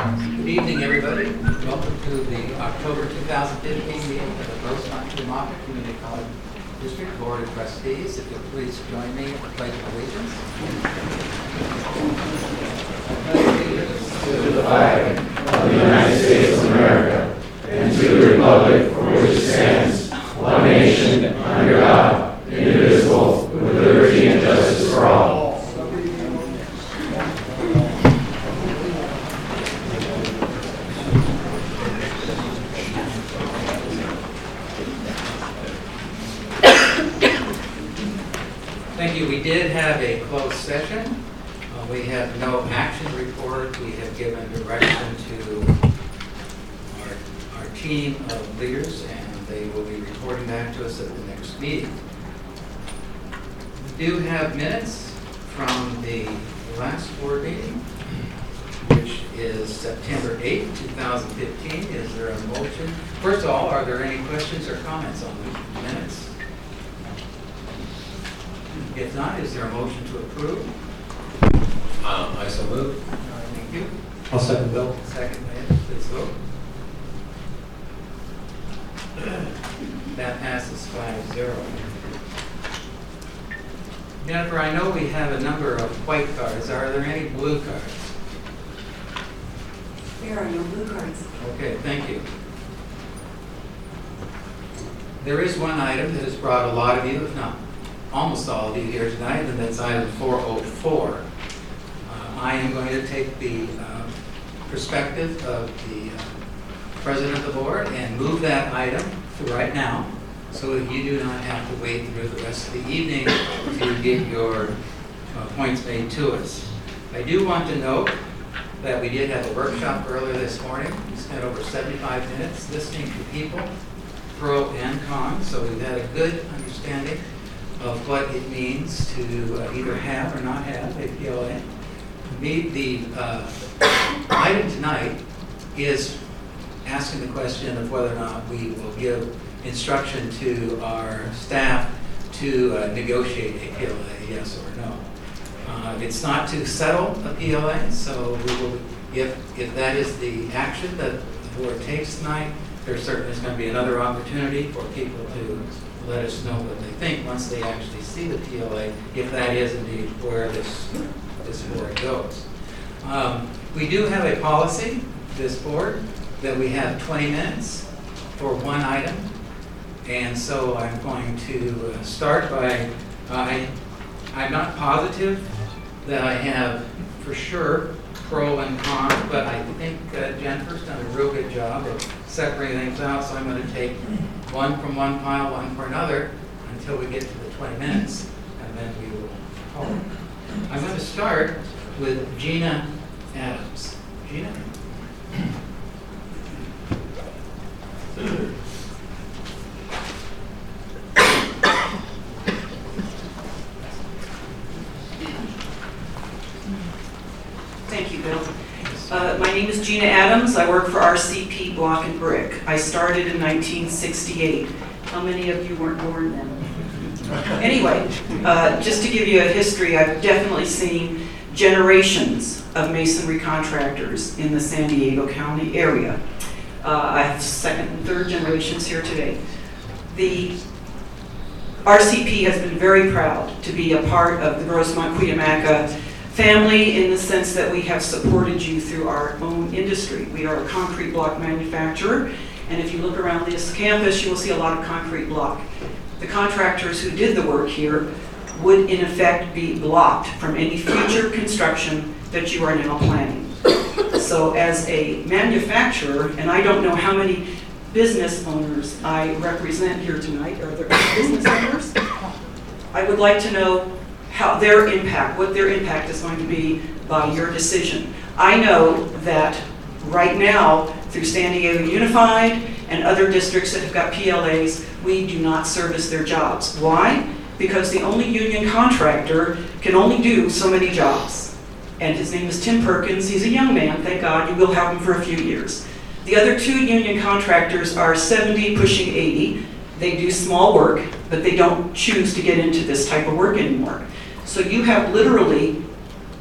Good evening, everybody. Welcome to the October 2015 meeting of the BoardMeetingFirst32min Community College District Board of Trustees. If you'll please join me in the Pledge of Allegiance. To the flag of the United States of America and to the republic for which it stands, one nation, under God, indivisible, with liberty and justice for all. Thank you. We did have a closed session. We have no action report. We have given direction to our team of leaders, and they will be reporting back to us at the next meeting. We do have minutes from the last board meeting, which is September 8th, 2015. Is there a motion? First of all, are there any questions or comments on the minutes? If not, is there a motion to approve? I so move. Thank you. I'll second Bill. Second, Ed, please vote. That passes 5-0. Jennifer, I know we have a number of white cards. Are there any blue cards? There are no blue cards. Okay, thank you. There is one item that has brought a lot of you, if not almost all of you here tonight, and that's item 404. I am going to take the perspective of the president of the board and move that item to right now so that you do not have to wait through the rest of the evening to get your points made to us. I do want to note that we did have a workshop earlier this morning. We spent over 75 minutes listening to people, pro and con, so we've had a good understanding of what it means to either have or not have a PLA. The item tonight is asking the question of whether or not we will give instruction to our staff to negotiate a PLA, yes or no. It's not to settle a PLA, so we will, if that is the action that the board takes tonight, there certainly is going to be another opportunity for people to let us know what they think once they actually see the PLA, if that is indeed where this board goes. We do have a policy, this board, that we have 20 minutes for one item. And so I'm going to start by, I'm not positive that I have for sure pro and con, but I think Jennifer's done a real good job of separating things out, so I'm going to take one from one pile, one for another, until we get to the 20 minutes, and then we will call it. I'm going to start with Gina Adams. Gina? Thank you, Bill. My name is Gina Adams. I work for RCP Block and Brick. I started in 1968. How many of you weren't born then? Anyway, just to give you a history, I've definitely seen generations of masonry contractors in the San Diego County area. I have second and third generations here today. The RCP has been very proud to be a part of the Grossmont-Cuyamaca family in the sense that we have supported you through our own industry. We are a concrete block manufacturer, and if you look around this campus, you will see a lot of concrete block. The contractors who did the work here would in effect be blocked from any future construction that you are now planning. So as a manufacturer, and I don't know how many business owners I represent here tonight, are there any business owners? I would like to know how their impact, what their impact is going to be by your decision. I know that right now, through San Diego Unified and other districts that have got PLAs, we do not service their jobs. Why? Because the only union contractor can only do so many jobs. And his name is Tim Perkins. He's a young man, thank God. You will have him for a few years. The other two union contractors are 70, pushing 80. They do small work, but they don't choose to get into this type of work anymore. So you have literally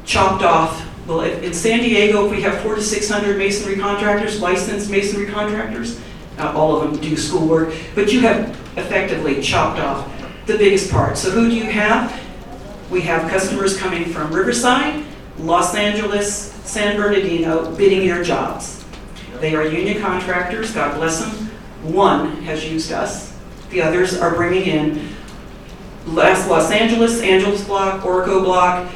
chopped off Well, in San Diego, we have 400 to 600 masonry contractors, licensed masonry contractors. Not all of them do schoolwork, but you have effectively chopped off the biggest part. So who do you have? We have customers coming from Riverside, Los Angeles, San Bernardino, bidding your jobs. They are union contractors, God bless them. One has used us. The others are bringing in Los Angeles, Angeles Block, Orco Block,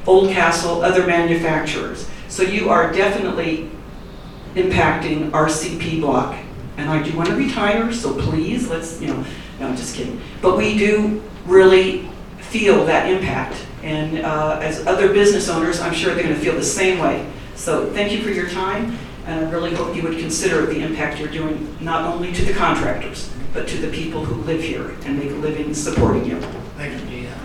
Old Castle, other manufacturers. So you are definitely impacting our CP block. And I do want to retire, so please, let's, no, I'm just kidding. But we do really feel that impact. And as other business owners, I'm sure they're going to feel the same way. So thank you for your time. And I really hope you would consider the impact you're doing, not only to the contractors, but to the people who live here and make a living supporting you. Thank you, Gina.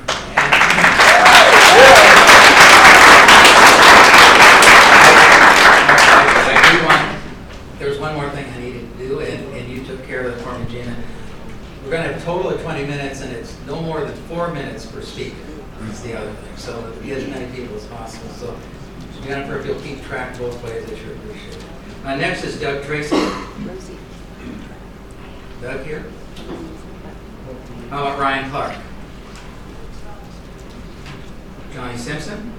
There's one more thing I needed to do, and you took care of it for me, Gina. We're going to have a total of 20 minutes, and it's no more than 4 minutes per speaker. That's the other thing. So be as many people as possible. So Jennifer, if you'll keep track both ways, I sure appreciate it. Next is Doug Tracy. Doug here. How about Ryan Clark? Johnny Simpson?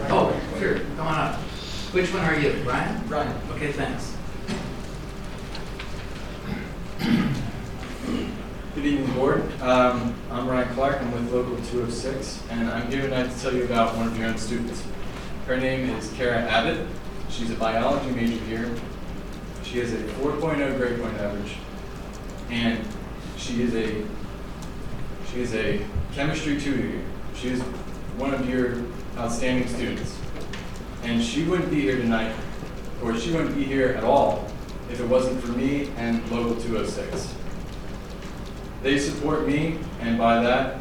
Oh, sure. Come on up. Which one are you, Ryan? Ryan. Okay, thanks. Good evening, board. I'm Ryan Clark. I'm with Local 206, and I'm here tonight to tell you about one of your own students. Her name is Kara Abbott. She's a biology major here. She has a 4.0 grade point average, and she is a chemistry tutor here. She is one of your outstanding students. And she wouldn't be here tonight, or she wouldn't be here at all, if it wasn't for me and Local 206. They support me, and by that,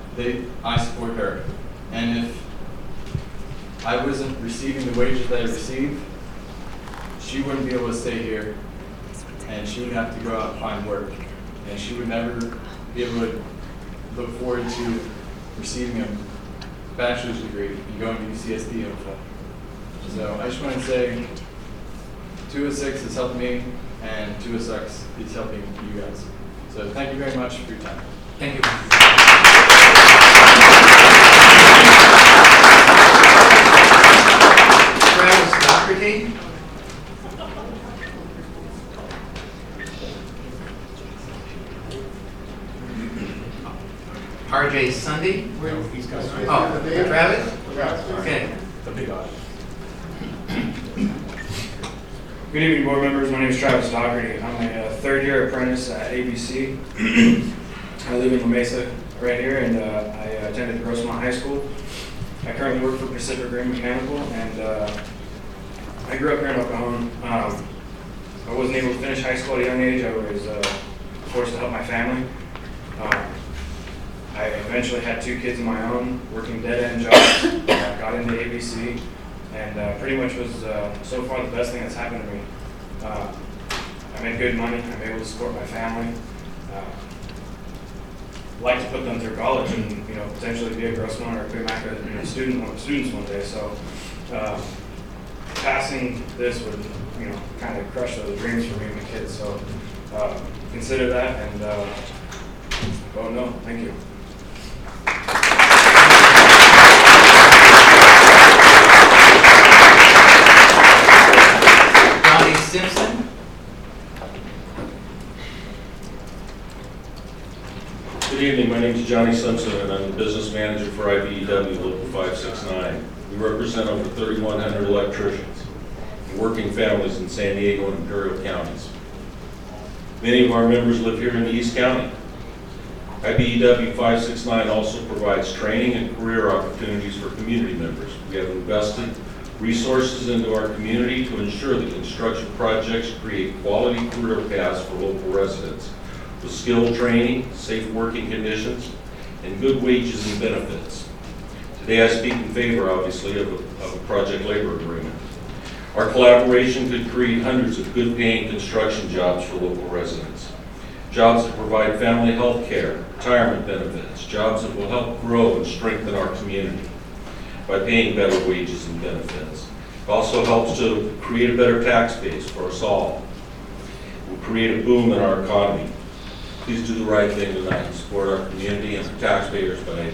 I support her. And if I wasn't receiving the wages that I receive, she wouldn't be able to stay here, and she would have to go out and find work. And she would never be able to look forward to receiving a bachelor's degree and going to UCSD hopefully. So I just want to say 206 has helped me, and 206 is helping you guys. So thank you very much for your time. Thank you. Travis Doherty. RJ Sunday. He's got Oh, Travis? Okay. the big eye. Good evening, board members. My name is Travis Doherty. I'm a third-year apprentice at ABC. I live in La Mesa right here, and I attended Rosemont High School. I currently work for Pacific Green Mechanical, and I grew up here in El Cajon. I wasn't able to finish high school at a young age. I was forced to help my family. I eventually had 2 kids of my own, working dead-end jobs. Got into ABC, and pretty much was so far the best thing that's happened to me. I made good money. I'm able to support my family. Like to put them through college and potentially be a Grossman or a Clear Mac students one day. So passing this would kind of crush those dreams for me and my kids. So consider that and vote no. Thank you. Johnny Simpson. Good evening, my name is Johnny Simpson, and I'm the business manager for IBEW Local 569. We represent over 3,100 electricians and working families in San Diego and Imperial counties. Many of our members live here in the East County. IBEW 569 also provides training and career opportunities for community members. We have invested resources into our community to ensure that construction projects create quality career paths for local residents with skilled training, safe working conditions, and good wages and benefits. Today I speak in favor, obviously, of a project labor agreement. Our collaboration could create hundreds of good paying construction jobs for local residents. Jobs that provide family health care, retirement benefits, jobs that will help grow and strengthen our community. by paying better wages and benefits. It also helps to create a better tax base for us all. We'll create a boom in our economy. Please do the right thing tonight and support our community and our taxpayers by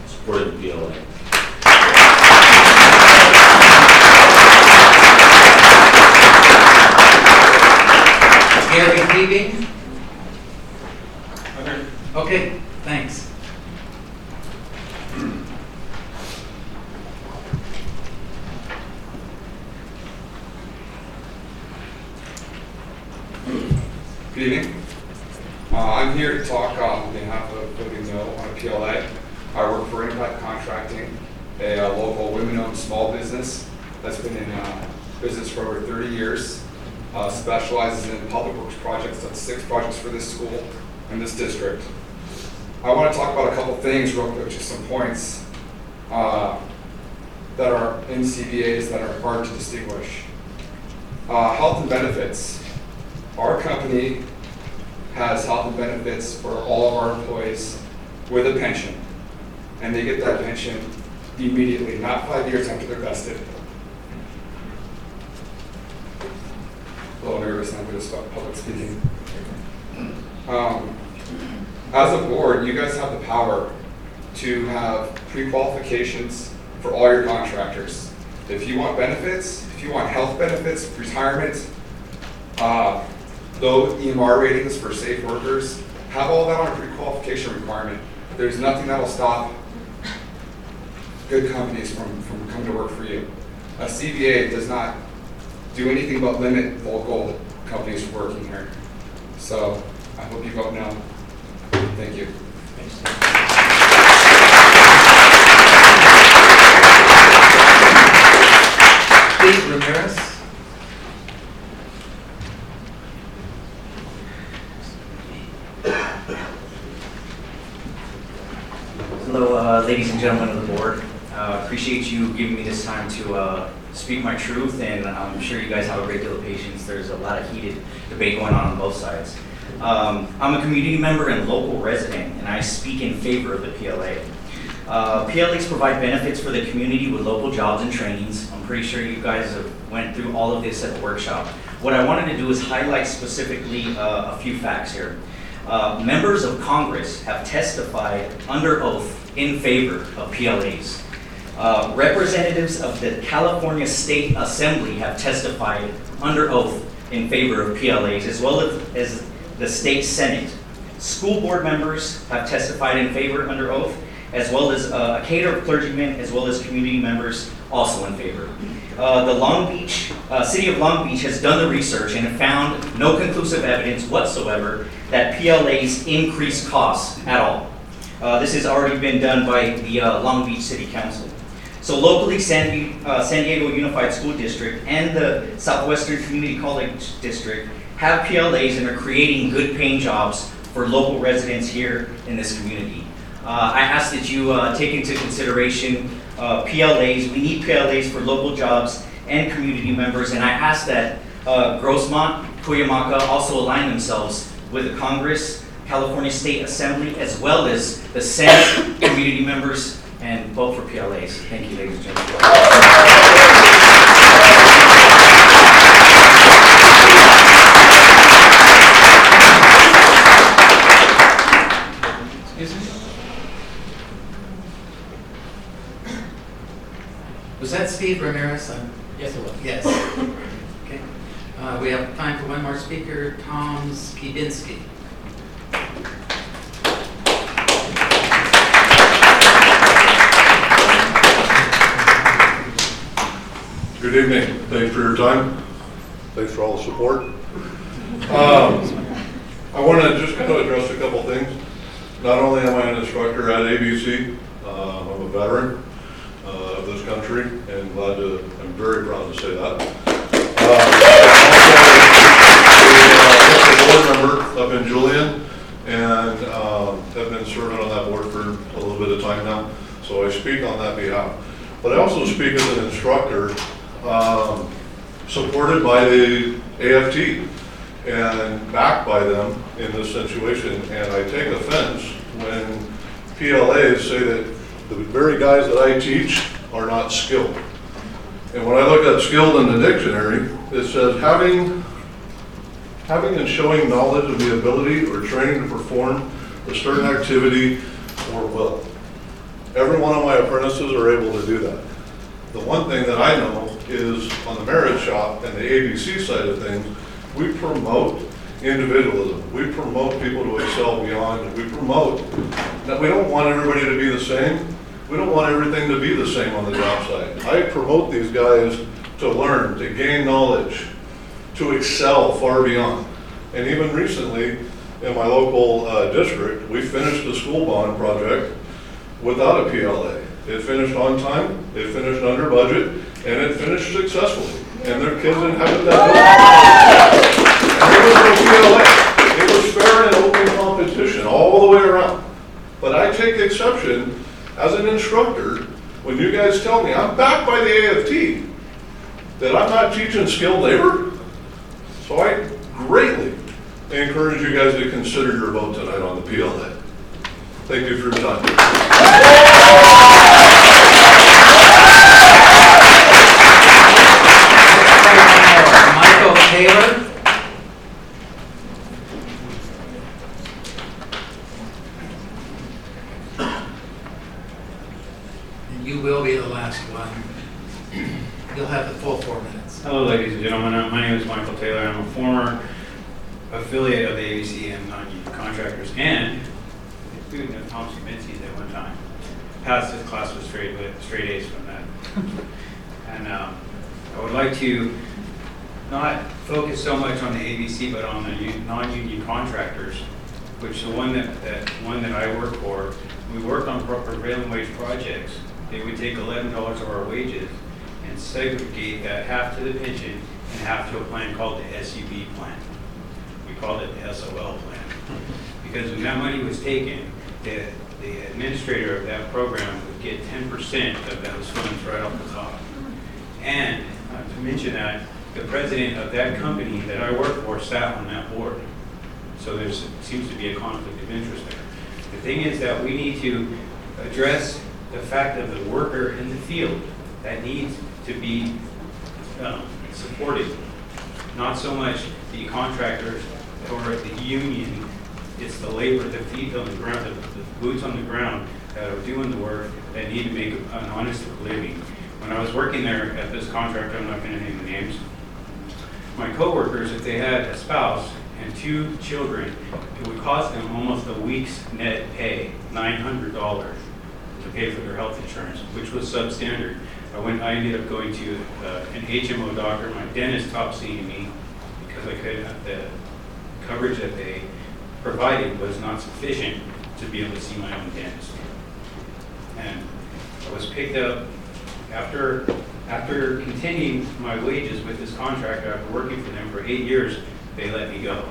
supporting the PLA. Gary Keating? Okay, thanks. Good evening. I'm here to talk on behalf of Voting No on a PLA. I work for Impact Contracting, a local women-owned small business that's been in business for over 30 years, specializes in public works projects, done 6 projects for this school and this district. I want to talk about a couple things real quick, just some points that are in CBAs that are hard to distinguish. Health and benefits. Our company has health and benefits for all of our employees with a pension, and they get that pension immediately, not 5 years after they're vested. A little nervous now, but start public speaking. As a board, you guys have the power to have pre-qualifications for all your contractors. If you want benefits, if you want health benefits, retirement, low EMR ratings for safe workers, have all that on a pre-qualification requirement. There's nothing that'll stop good companies from coming to work for you. A CBA does not do anything but limit local companies from working here. So I hope you vote no. Thank you. Steve Ramirez? Hello, ladies and gentlemen of the board. Appreciate you giving me this time to speak my truth, and I'm sure you guys have a great deal of patience. There's a lot of heated debate going on both sides. I'm a community member and local resident, and I speak in favor of the PLA. PLAs provide benefits for the community with local jobs and trainings. I'm pretty sure you guys have went through all of this at the workshop. What I wanted to do is highlight specifically a few facts here. Members of Congress have testified under oath in favor of PLAs. Representatives of the California State Assembly have testified under oath in favor of PLAs, as well as the state Senate. School board members have testified in favor under oath, as well as a cadre of clergymen, as well as community members also in favor. The City of Long Beach has done the research and have found no conclusive evidence whatsoever that PLAs increase costs at all. This has already been done by the Long Beach City Council. So locally, San Diego Unified School District and the Southwestern Community College District have PLAs and are creating good paying jobs for local residents here in this community. I ask that you take into consideration PLAs. We need PLAs for local jobs and community members, and I ask that Grossmont, Cuyamaca also align themselves with the Congress, California State Assembly, as well as the Senate community members, and vote for PLAs. Thank you, ladies and gentlemen. Excuse me? Was that Steve Ramirez? Yes, it was. Yes. Okay. We have time for one more speaker, Tom Skibinski. Good evening. Thanks for your time. Thanks for all the support. I want to just kind of address a couple things. Not only am I an instructor at ABC, I'm a veteran of this country, and I'm very proud to say that. I'm also a board member up in Julian, and have been serving on that board for a little bit of time now, so I speak on that behalf. But I also speak as an instructor, supported by the AFT and backed by them in this situation, and I take offense when PLAs say that the very guys that I teach are not skilled. And when I look at skilled in the dictionary, it says having and showing knowledge of the ability or training to perform a certain activity or will. Every one of my apprentices are able to do that. The one thing that I know is on the merit shop and the ABC side of things, we promote individualism. We promote people to excel beyond. We promote that we don't want everybody to be the same. We don't want everything to be the same on the job site. I promote these guys to learn, to gain knowledge, to excel far beyond. And even recently, in my local district, we finished the school bond project without a PLA. It finished on time, it finished under budget, and it finished successfully. And their kids inhabit that building. And there was no PLA. It was fair and open competition all the way around. But I take exception as an instructor when you guys tell me I'm backed by the AFT that I'm not teaching skilled labor. So I greatly encourage you guys to consider your vote tonight on the PLA. Thank you for your time. Michael Taylor. And you will be the last one. You'll have the full 4 minutes. Hello, ladies and gentlemen. My name is Michael Taylor. I'm a former affiliate of the ABC and non-union contractors and a student of Thompson Mincy's at one time. Passed this class with straight A's from that. And I would like to not focus so much on the ABC, but on the non-union contractors, which the one that I work for, we worked on prevailing wage projects. They would take $11 of our wages and segregate that half to the pension and half to a plan called the SUB plan. We called it the SOL plan. Because when that money was taken, the administrator of that program would get 10% of those funds right off the top. And not to mention that, the president of that company that I work for sat on that board. So there seems to be a conflict of interest there. The thing is that we need to address the fact of the worker in the field that needs to be supported. Not so much the contractors or the union, it's the labor, the feet on the ground, the boots on the ground that are doing the work that need to make an honest living. When I was working there at this contract, I'm not going to name the names, my coworkers, if they had a spouse and 2 children, it would cost them almost a week's net pay, $900 to pay for their health insurance, which was substandard. I ended up going to an HMO doctor. My dentist stopped seeing me because the coverage that they provided was not sufficient to be able to see my own dentist. And I was picked up after continuing my wages with this contractor. After working for them for 8 years, they let me go.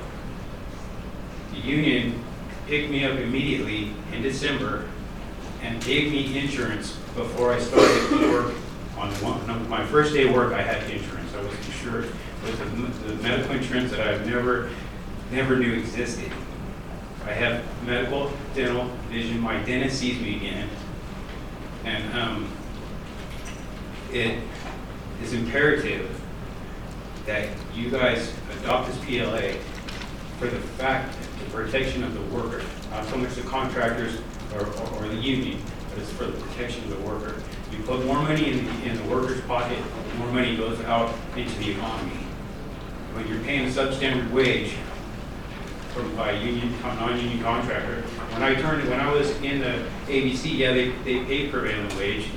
The union picked me up immediately in December and gave me insurance before I started to work on my first day of work. I had insurance. I was insured with the medical insurance that I never knew existed. I have medical, dental, vision. My dentist sees me again, and it is imperative that you guys adopt this PLA for the fact, the protection of the worker, not so much the contractors or the union, but it's for the protection of the worker. You put more money in the worker's pocket, more money goes out into the economy. When you're paying a substandard wage by a non-union contractor, when I was in the ABC, yeah, they paid prevailing wage,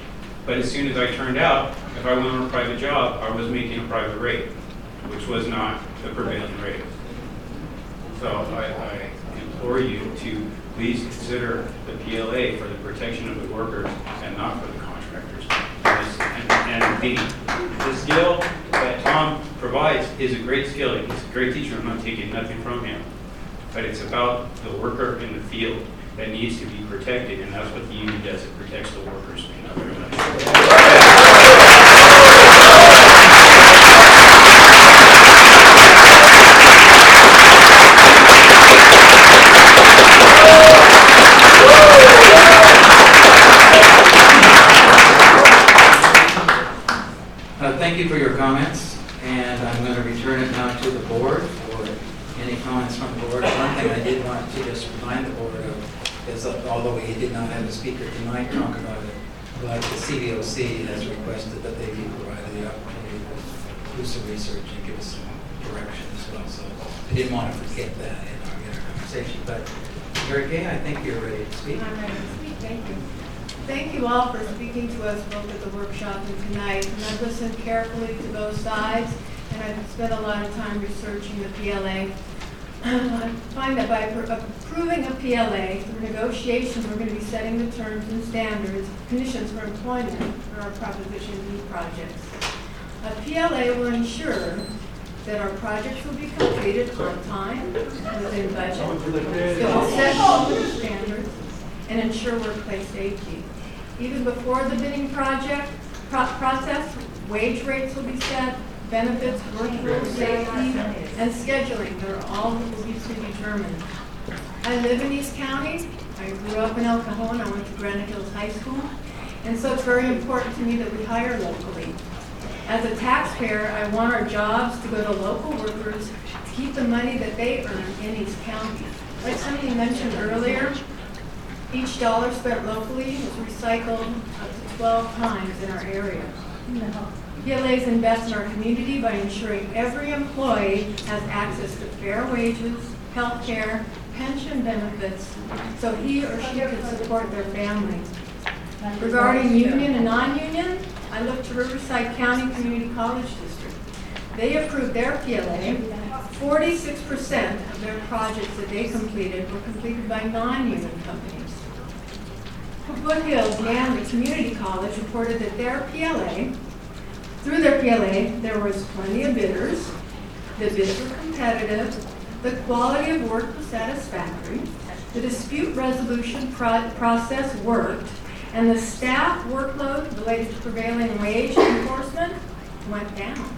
but as soon as I turned out, if I went on a private job, I was making a private rate, which was not the prevailing rate. So I implore you to please consider the PLA for the protection of the workers and not for the contractors. And the skill that Tom provides is a great skill. He's a great teacher. I'm not taking nothing from him. But it's about the worker in the field that needs to be protected, and that's what the union does. It protects the workers. Thank you very much. thank you for your comments, and I'm going to return it now to the board for any comments from the board. One thing I did want to just remind the board of is that although we did not have a speaker tonight talk about it, but the CBOC has requested that they be provided the opportunity to do some research and give us some direction as well. So I didn't want to forget that in our conversation. But Mary Kay, I think you're ready to speak. I'm ready to speak. Thank you. Thank you all for speaking to us both at the workshop and tonight. And I've listened carefully to both sides, and I've spent a lot of time researching the PLA. I find that by approving a PLA, through negotiations, we're going to be setting the terms and standards, conditions for employment for our Proposition B projects. A PLA will ensure that our projects will be completed on time, within budget. It will set quality standards and ensure workplace safety. Even before the bidding process, wage rates will be set, benefits, work rules, safety, and scheduling, they're all will be predetermined. I live in East County. I grew up in El Cajon. I went to Granite Hills High School. And so it's very important to me that we hire locally. As a taxpayer, I want our jobs to go to local workers to keep the money that they earn in East County. Like somebody mentioned earlier, each dollar spent locally is recycled up to 12 times in our area. PLAs invest in our community by ensuring every employee has access to fair wages, health care, pension benefits, so he or she can support their family. Regarding union and non-union, I look to Riverside County Community College District. They approved their PLA. 46% of their projects that they completed were completed by non-union companies. Foothills Manley Community College reported that their PLA, through their PLA, there was plenty of bidders, the bids were competitive, the quality of work was satisfactory, the dispute resolution process worked, and the staff workload related to prevailing wage enforcement went down,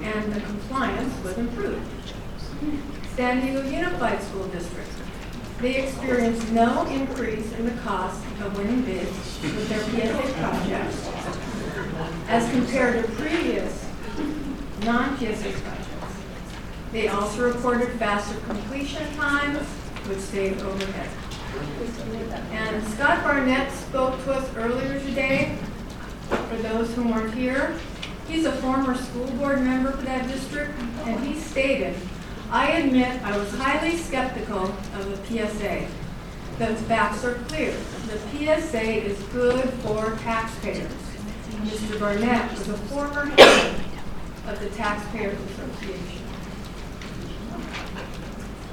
and the compliance was improved. San Diego Unified School District. They experienced no increase in the cost of winning bids with their PSA projects as compared to previous non-PSA projects. They also reported faster completion times, which saved overhead. And Scott Barnett spoke to us earlier today, for those who weren't here. He's a former school board member for that district, and he stated, "I admit I was highly skeptical of the PSA. The facts are clear. The PSA is good for taxpayers." Mr. Barnett was a former head of the Taxpayers Association.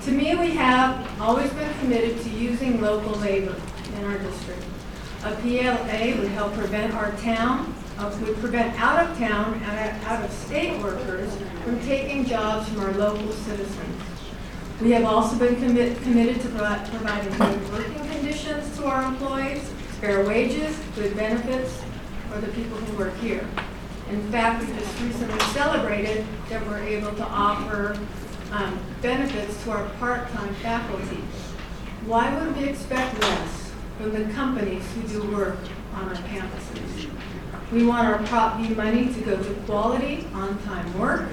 To me, we have always been committed to using local labor in our district. A PLA would help prevent our town, would prevent out-of-town and out-of-state workers from taking jobs from our local citizens. We have also been committed to providing good working conditions to our employees, fair wages, good benefits for the people who work here. In fact, we just recently celebrated that we're able to offer benefits to our part-time faculty. Why would we expect less from the companies who do work on our campuses? We want our Prop B money to go to quality, on-time work.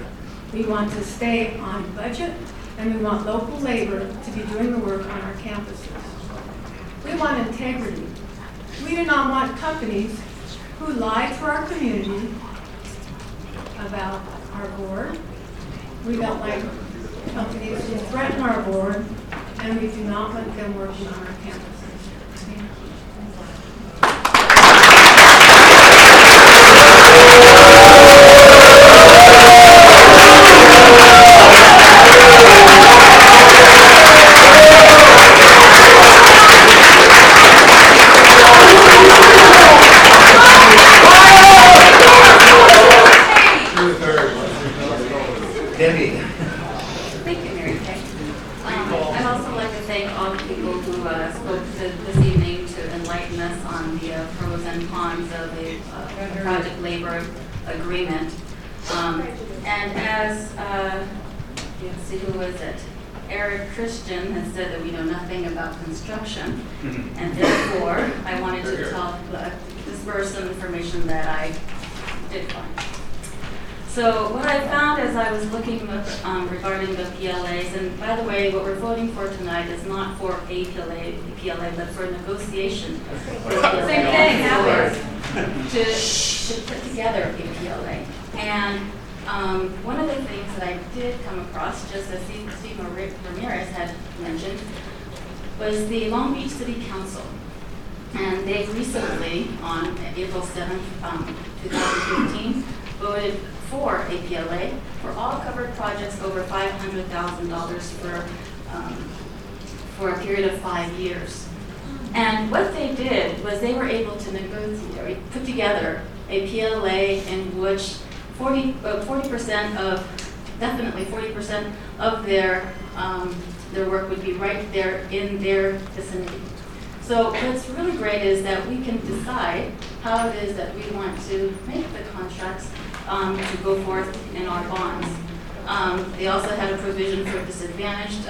We want to stay on budget, and we want local labor to be doing the work on our campuses. We want integrity. We do not want companies who lie to our community about our board. We don't like companies who threaten our board, and we do not want them working on our campuses. Thank you. Debbie. Thank you, Mary Kay. I'd also like to thank all the people who spoke this evening to enlighten us on the pros and cons of a project labor agreement. And as, let's see, who was it? Eric Christian has said that we know nothing about construction, and therefore I wanted to disperse some information that I did find. So what I found as I was looking regarding the PLAs, and by the way, what we're voting for tonight is not for a PLA, but for negotiation. Same thing happens. To put together a PLA. And one of the things that I did come across, just as Steve Ramirez had mentioned, was the Long Beach City Council. And they recently, on April 7th, 2015, voted for a PLA for all covered projects over $500,000 for a period of 5 years. And what they did was they were able to negotiate, put together a PLA in which 40% of, definitely 40% of their work would be right there in their vicinity. So what's really great is that we can decide how it is that we want to make the contracts to go forth in our bonds. They also had a provision for disadvantaged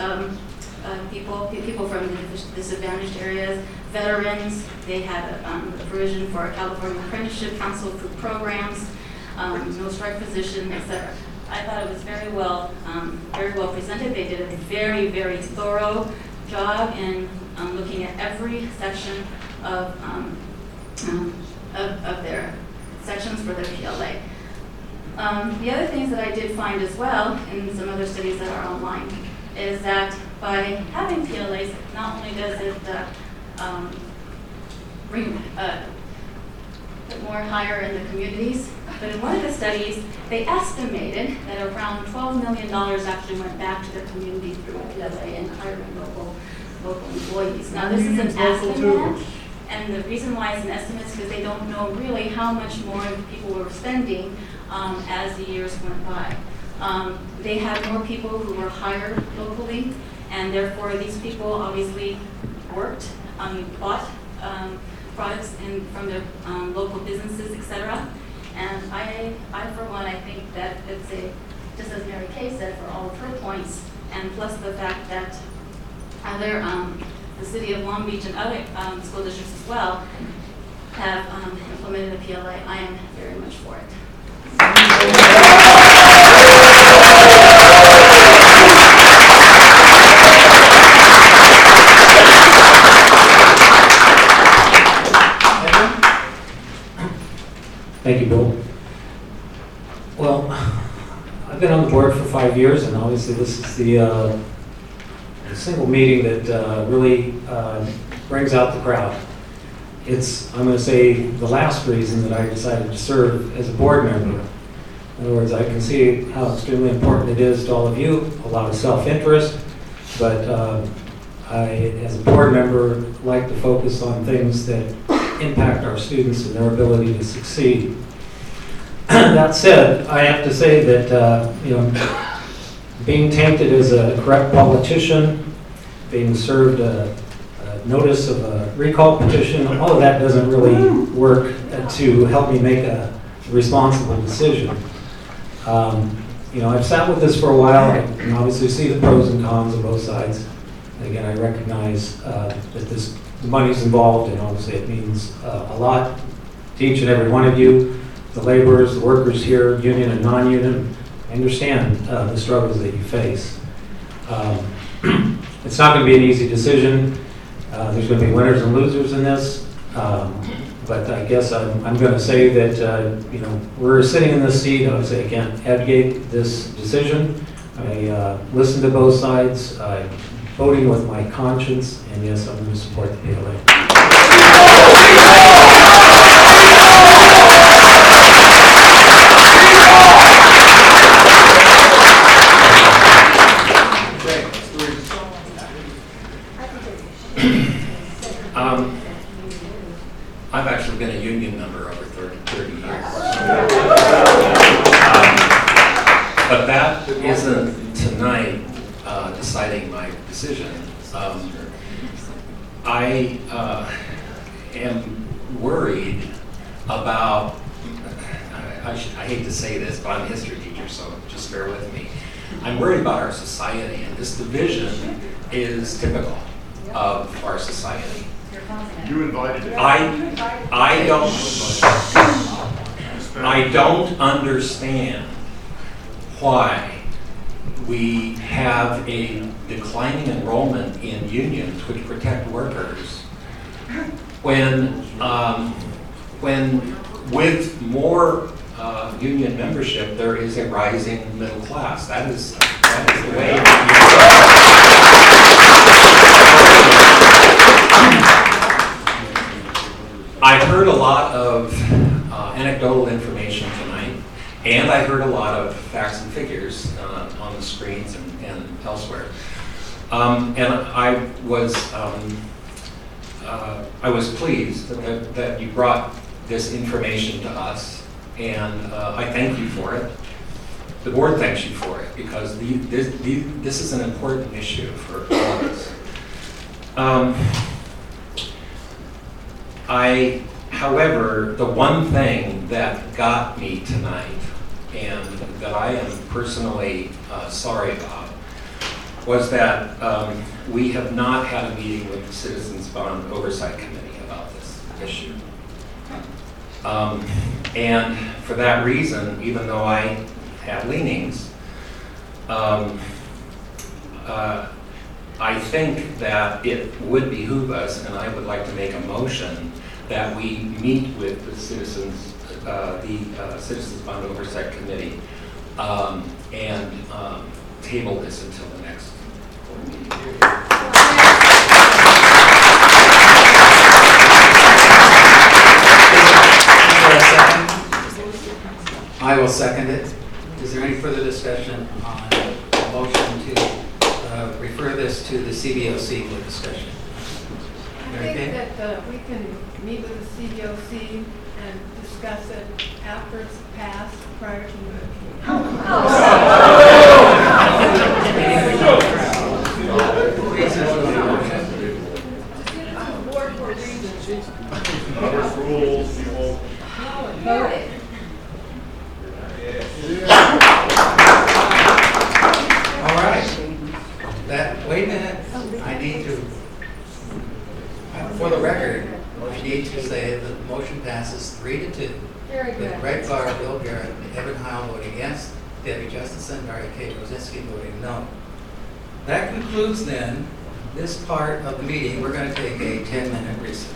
people from the disadvantaged areas, veterans. They had a provision for a California Apprenticeship Council for programs, no strike position, etc. I thought it was very well presented. They did a very, very thorough job in looking at every section of their sections for their PLA. The other things that I did find as well in some other studies that are online is that by having PLAs, not only does it bring put more higher in the communities, but in one of the studies, they estimated that around $12 million actually went back to the community through PLA and hiring local employees. Now this is an estimate, and the reason why it's an estimate is because they don't know really how much more people were spending as the years went by. They had more people who were hired locally, and therefore these people obviously worked, bought products from their local businesses, etc. And I for one, I think that it's just as Mary Kay said, for all of her points, and plus the fact that other, the city of Long Beach and other school districts as well have implemented a PLA. I am very much for it. Thank you, Bill. Well, I've been on the board for 5 years, and obviously this is the single meeting that really brings out the crowd. It's, I'm going to say, the last reason that I decided to serve as a board member. In other words, I can see how extremely important it is to all of you, a lot of self-interest, but I, as a board member, like to focus on things that impact our students and their ability to succeed. That said, I have to say that, being tainted as a corrupt politician, being served a notice of a recall petition, all of that doesn't really work to help me make a responsible decision. I've sat with this for a while. I can obviously see the pros and cons of both sides. And again, I recognize that the money's involved, and obviously it means a lot to each and every one of you, the laborers, the workers here, union and non-union. I understand the struggles that you face. It's not going to be an easy decision. There's going to be winners and losers in this. But I guess I'm going to say that, we're sitting in this seat. I would say I can't advocate this decision. I listened to both sides. I'm voting with my conscience, and yes, I'm going to support the PLA. I've actually been a union member over 30 years. But that isn't tonight deciding my decision. I am worried about, I hate to say this, but I'm a history teacher, so just bear with me. I'm worried about our society, and this division is typical of our society. You invited it. I don't understand why we have a declining enrollment in unions which protect workers when with more union membership there is a rising middle class. That is the way I heard a lot of anecdotal information tonight, and I heard a lot of facts and figures on the screens and elsewhere. And I was pleased that you brought this information to us, and I thank you for it. The board thanks you for it, because this is an important issue for all of us. However, the one thing that got me tonight, and that I am personally sorry about, was that we have not had a meeting with the Citizens Bond Oversight Committee about this issue. And for that reason, even though I have leanings, I think that it would behoove us, and I would like to make a motion that we meet with the Citizens Bond Oversight Committee and table this until the next board meeting. I will second it. Is there any further discussion on the motion to refer this to the CBOC for discussion? I think that we can meet with the CBOC and discuss it after it's passed, prior to the All right. Wait a minute. I need to, for the record, I need to say that the motion passes 3-2. Very good. With Greg Farr, Bill Garrett, Evan Heil voting yes, Debbie Justice, and Mary Kay Rosinski voting no. That concludes then this part of the meeting. We're going to take a 10-minute recess.